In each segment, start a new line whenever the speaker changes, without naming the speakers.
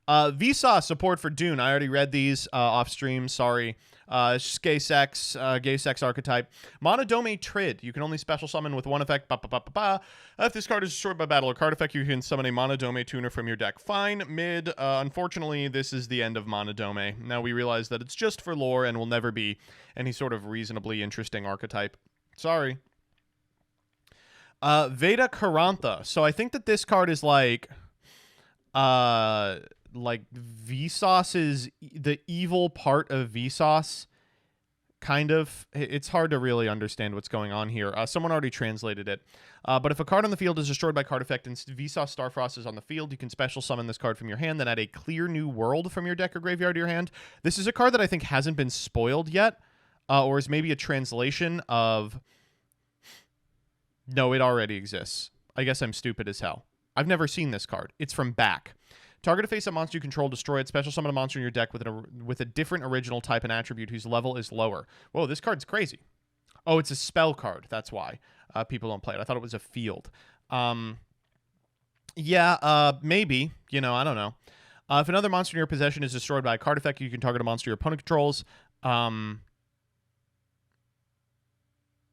Vsauce support for Dune. I already read these off stream. Sorry. It's just gay sex archetype. Monodome Trid. You can only special summon with one effect. If this card is destroyed by battle or card effect, you can summon a Monodome tuner from your deck. Fine. Mid. Unfortunately, this is the end of Monodome. Now we realize that it's just for lore and will never be any sort of reasonably interesting archetype. Sorry. Veda Karantha. So I think that this card is like Vsauce is the evil part of Vsauce, kind of. It's hard to really understand what's going on here. Someone already translated it. But if a card on the field is destroyed by card effect and Vsauce Starfrost is on the field, you can special summon this card from your hand, then add a clear new world from your deck or graveyard to your hand. This is a card that I think hasn't been spoiled yet, or is maybe a translation of... No, it already exists. I guess I'm stupid as hell. I've never seen this card. It's from back. Target a face-up monster you control, destroy it, special summon a monster in your deck with a different original type and attribute whose level is lower. Whoa, this card's crazy. Oh, it's a spell card. That's why people don't play it. I thought it was a field. Maybe. You know, I don't know. If another monster in your possession is destroyed by a card effect, you can target a monster your opponent controls. And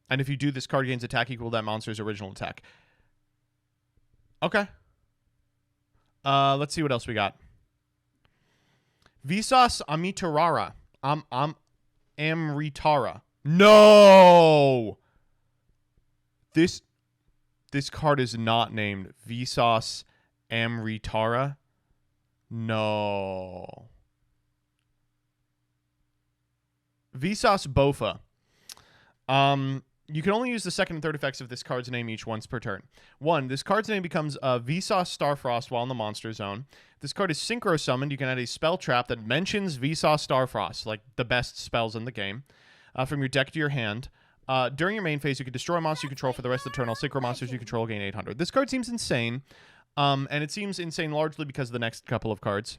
if you do, this card gains attack equal to that monster's original attack. Okay. Let's see what else we got. Vsauce Amitarara. Amritara. No! This card is not named Vsauce Amritara. No. Vsauce Bofa. You can only use the second and third effects of this card's name each once per turn. 1. This card's name becomes Vsauce Starfrost while in the monster zone. If this card is synchro summoned, you can add a spell trap that mentions Vsauce Starfrost, like the best spells in the game, from your deck to your hand. During your main phase, you can destroy a monster you control for the rest of the turn. All synchro monsters you control gain 800. This card seems insane, and it seems insane largely because of the next couple of cards.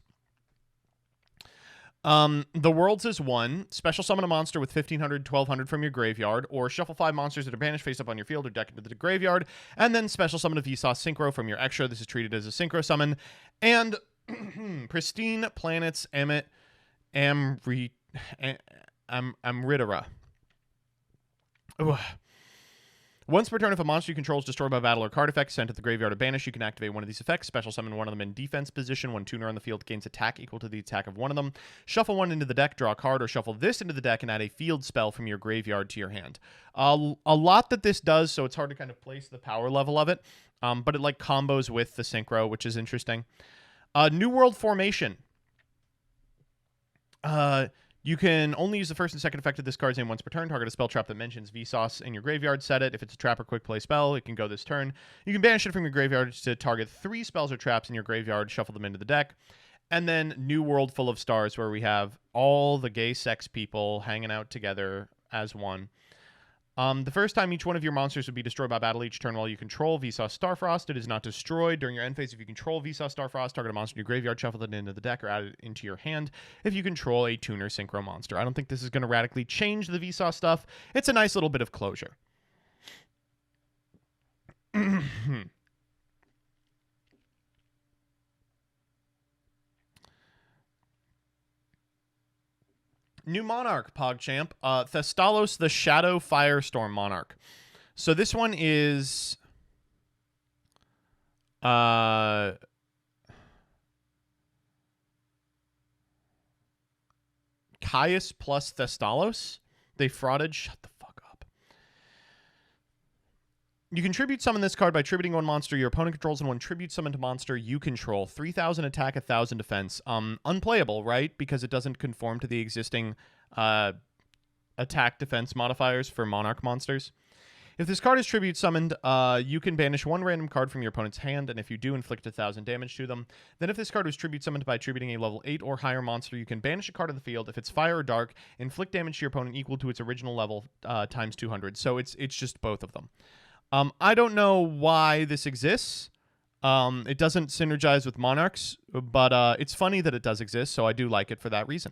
The Worlds is 1. Special summon a monster with 1,500, 1,200 from your graveyard, or shuffle 5 monsters that are banished face up on your field or deck into the graveyard, and then special summon a Vsauce Synchro from your extra. This is treated as a Synchro summon. And Pristine Planets Amritara. Once per turn, if a monster you control is destroyed by battle or card effect sent to the graveyard or banished, you can activate one of these effects. Special summon one of them in defense position. One tuner on the field gains attack equal to the attack of one of them. Shuffle one into the deck, draw a card, or shuffle this into the deck and add a field spell from your graveyard to your hand. A lot that this does, so it's hard to kind of place the power level of it, but it like combos with the Synchro, which is interesting. New World Formation. You can only use the first and second effect of this card's name once per turn. Target a spell trap that mentions Vsauce in your graveyard. Set it. If it's a trap or quick play spell, it can go this turn. You can banish it from your graveyard to target 3 spells or traps in your graveyard. Shuffle them into the deck. And then New World Full of Stars, where we have all the gay sex people hanging out together as one. The first time each one of your monsters would be destroyed by battle each turn while you control Vsauce Starfrost. It is not destroyed. During your end phase, if you control Vsauce Starfrost, target a monster in your graveyard, shuffle it into the deck, or add it into your hand if you control a tuner synchro monster. I don't think this is going to radically change the Vsauce stuff. It's a nice little bit of closure. New Monarch, PogChamp. Thestalos the Shadow Firestorm Monarch. So this one is... Caius plus Thestalos. They frauded. Shut the fuck up. You can tribute summon this card by tributing one monster your opponent controls and one tribute summoned monster you control. 3,000 attack, 1,000 defense. Unplayable, right? Because it doesn't conform to the existing attack defense modifiers for Monarch monsters. If this card is tribute summoned, you can banish one random card from your opponent's hand, and if you do, inflict 1,000 damage to them. Then if this card was tribute summoned by tributing a level 8 or higher monster, you can banish a card on the field. If it's fire or dark, inflict damage to your opponent equal to its original level times 200. So it's just both of them. I don't know why this exists. It doesn't synergize with Monarchs, but it's funny that it does exist, so I do like it for that reason.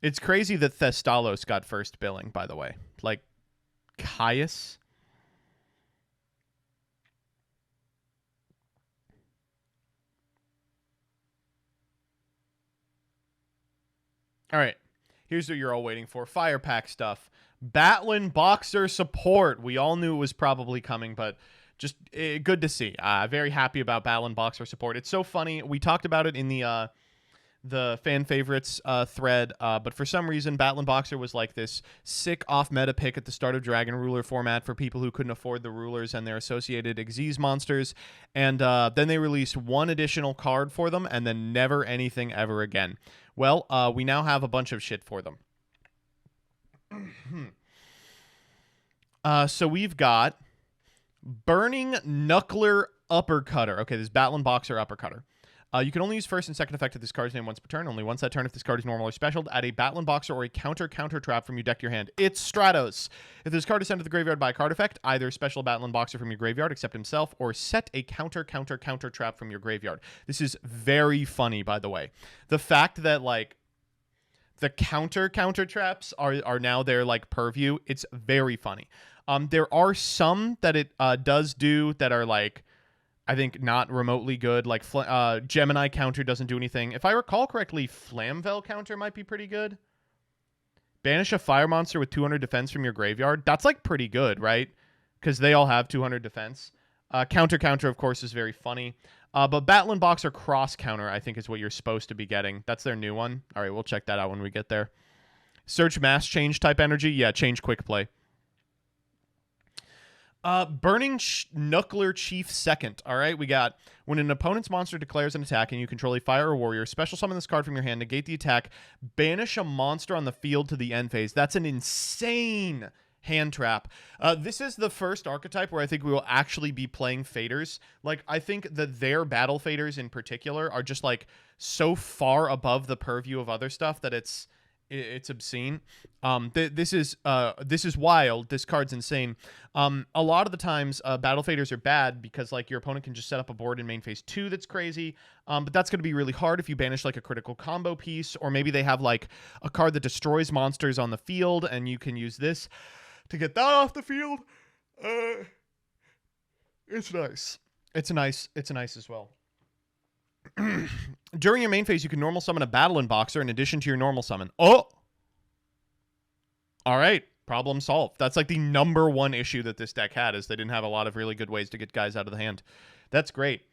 It's crazy that Thestalos got first billing, by the way. Like, Caius? All right. Here's what you're all waiting for. Fire pack stuff. Battlin Boxer support. We all knew it was probably coming, but just good to see. Very happy about Battlin Boxer support. It's so funny. We talked about it in the fan favorites thread, but for some reason, Battlin Boxer was like this sick off-meta pick at the start of Dragon Ruler format for people who couldn't afford the rulers and their associated Xyz monsters, and then they released one additional card for them, and then never anything ever again. Well, we now have a bunch of shit for them. So we've got Burning Knuckler Uppercutter. Okay, this is Battlin Boxer Uppercutter. You can only use first and second effect of this card's name once per turn. Only once that turn if this card is normal or special. Add a Battlin Boxer or a counter trap from your deck to your hand. It's Stratos. If this card is sent to the graveyard by a card effect, either special Battlin Boxer from your graveyard, except himself, or set a counter trap from your graveyard. This is very funny, by the way. The fact that, like, the counter traps are now their, like, purview, it's very funny. There are some that it does do that are, like, I think not remotely good. Like Gemini counter doesn't do anything. If I recall correctly, Flamvel counter might be pretty good. Banish a fire monster with 200 defense from your graveyard. That's like pretty good, right? Because they all have 200 defense. Counter, of course, is very funny. But Battlin Boxer cross counter, I think, is what you're supposed to be getting. That's their new one. All right, we'll check that out when we get there. Search mass change type energy. Yeah, change quick play. Burning Knuckler Chief second. All right, we got when an opponent's monster declares an attack and you control a fire or warrior, special summon this card from your hand, negate the attack, banish a monster on the field to the end phase. That's an insane hand trap. This is the first archetype where I think we will actually be playing faders. Like, I think that their battle faders in particular are just like so far above the purview of other stuff that it's obscene. This is wild. This card's insane. A lot of the times, battle faders are bad because like your opponent can just set up a board in main phase 2 that's crazy. But that's going to be really hard if you banish like a critical combo piece, or maybe they have like a card that destroys monsters on the field, and you can use this to get that off the field. It's nice. It's nice as well. During your main phase, you can normal summon a Battlin Boxer in addition to your normal summon. Oh! All right. Problem solved. That's like the number one issue that this deck had, is they didn't have a lot of really good ways to get guys out of the hand. That's great.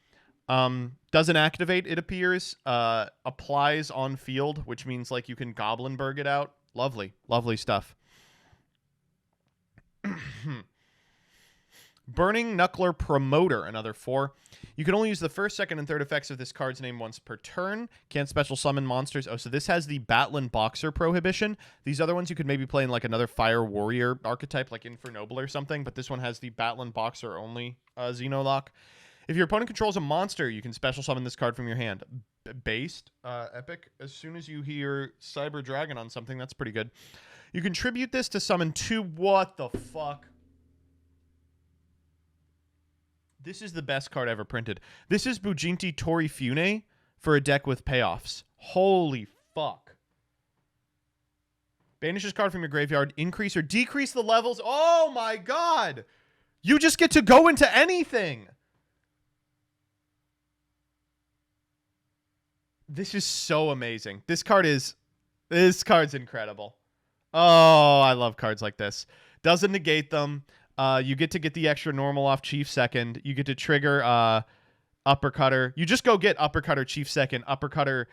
Doesn't activate, it appears. Applies on field, which means like you can Goblinberg it out. Lovely. Lovely stuff. Burning Knuckler Promoter, another 4. You can only use the first, second, and third effects of this card's name once per turn. Can't special summon monsters. Oh, so this has the Battlin Boxer prohibition. These other ones you could maybe play in like another Fire Warrior archetype, like Infernoble or something, but this one has the Battlin Boxer only Xenolock. If your opponent controls a monster, you can special summon this card from your hand. Based, epic. As soon as you hear Cyber Dragon on something, that's pretty good. You contribute this to summon 2. What the fuck? This is the best card ever printed. This is Bujinti Torifune for a deck with payoffs. Holy fuck. Banish this card from your graveyard. Increase or decrease the levels. Oh my god! You just get to go into anything! This is so amazing. This card's incredible. Oh, I love cards like this. Doesn't negate them. You get to get the extra normal off Chief second. You get to trigger Uppercutter. You just go get Uppercutter Chief second. Uppercutter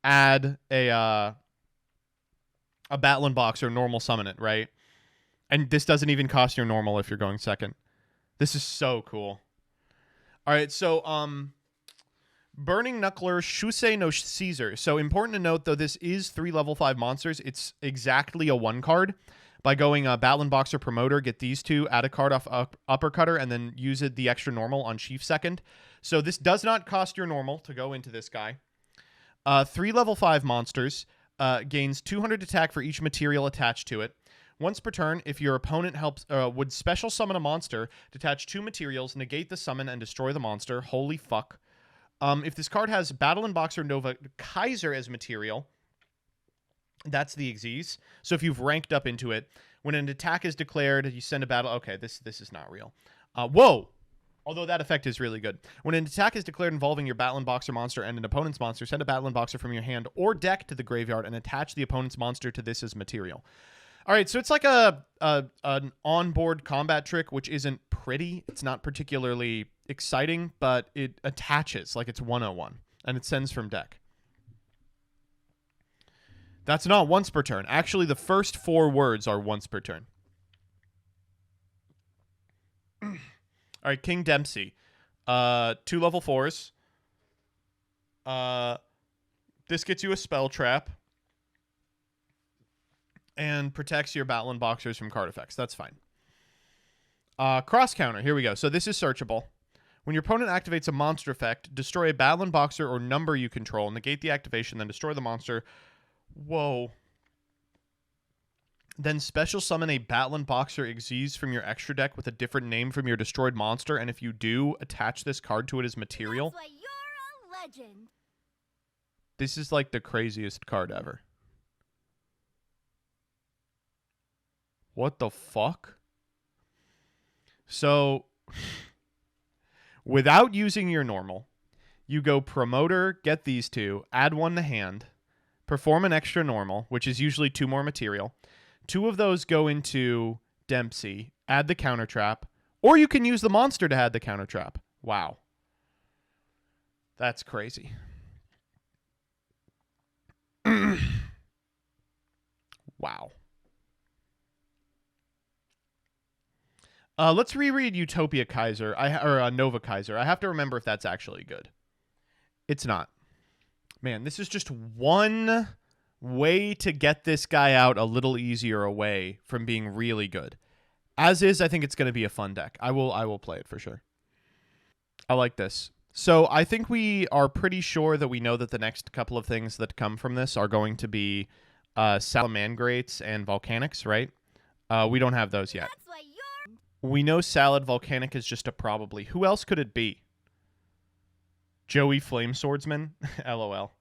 add a Battlin Boxer, normal summon it, right? And this doesn't even cost your normal if you're going second. This is so cool. All right, so Burning Knuckler Shusei no Caesar. So important to note, though, this is 3 level 5 monsters. It's exactly a 1 card. By going Battlin Boxer Promoter, get these 2, add a card off Uppercutter, and then use the extra normal on Chief second. So this does not cost your normal to go into this guy. 3 level 5 monsters, gains 200 attack for each material attached to it. Once per turn, if your opponent would special summon a monster, detach 2 materials, negate the summon, and destroy the monster. Holy fuck. If this card has Battlin Boxer Nova Kaiser as material, that's the Xyz. So if you've ranked up into it, when an attack is declared, you send a battle. Okay, this is not real. Whoa. Although that effect is really good. When an attack is declared involving your Battlin Boxer monster and an opponent's monster, send a Battlin Boxer from your hand or deck to the graveyard and attach the opponent's monster to this as material. All right, so it's like an onboard combat trick, which isn't pretty. It's not particularly exciting, but it attaches like it's 101, and it sends from deck. That's not once per turn. Actually, the first 4 words are once per turn. All right, King Dempsey. 2 level 4s. This gets you a spell trap. And protects your Battlin Boxers from card effects. That's fine. Cross counter. Here we go. So this is searchable. When your opponent activates a monster effect, destroy a Battlin Boxer or number you control, negate the activation, then destroy the monster. Whoa. Then special summon a Battlin Boxer Xyz from your extra deck with a different name from your destroyed monster, and if you do, attach this card to it as material.
That's why you're a legend.
This is like the craziest card ever. What the fuck? So, without using your normal, you go promoter, get these 2, add 1 to hand, perform an extra normal, which is usually 2 more material. 2 of those go into Dempsey, add the counter trap, or you can use the monster to add the counter trap. Wow. That's crazy. Wow. Let's reread Utopia Kaiser, or Nova Kaiser. I have to remember if that's actually good. It's not. Man, this is just one way to get this guy out a little easier away from being really good. As is, I think it's going to be a fun deck. I will play it for sure. I like this. So I think we are pretty sure that we know that the next couple of things that come from this are going to be Salamangrates and Volcanics, right? We don't have those yet.
That's why you're...
We know Salad Volcanic is just a probably. Who else could it be? Joey Flame Swordsman? LOL.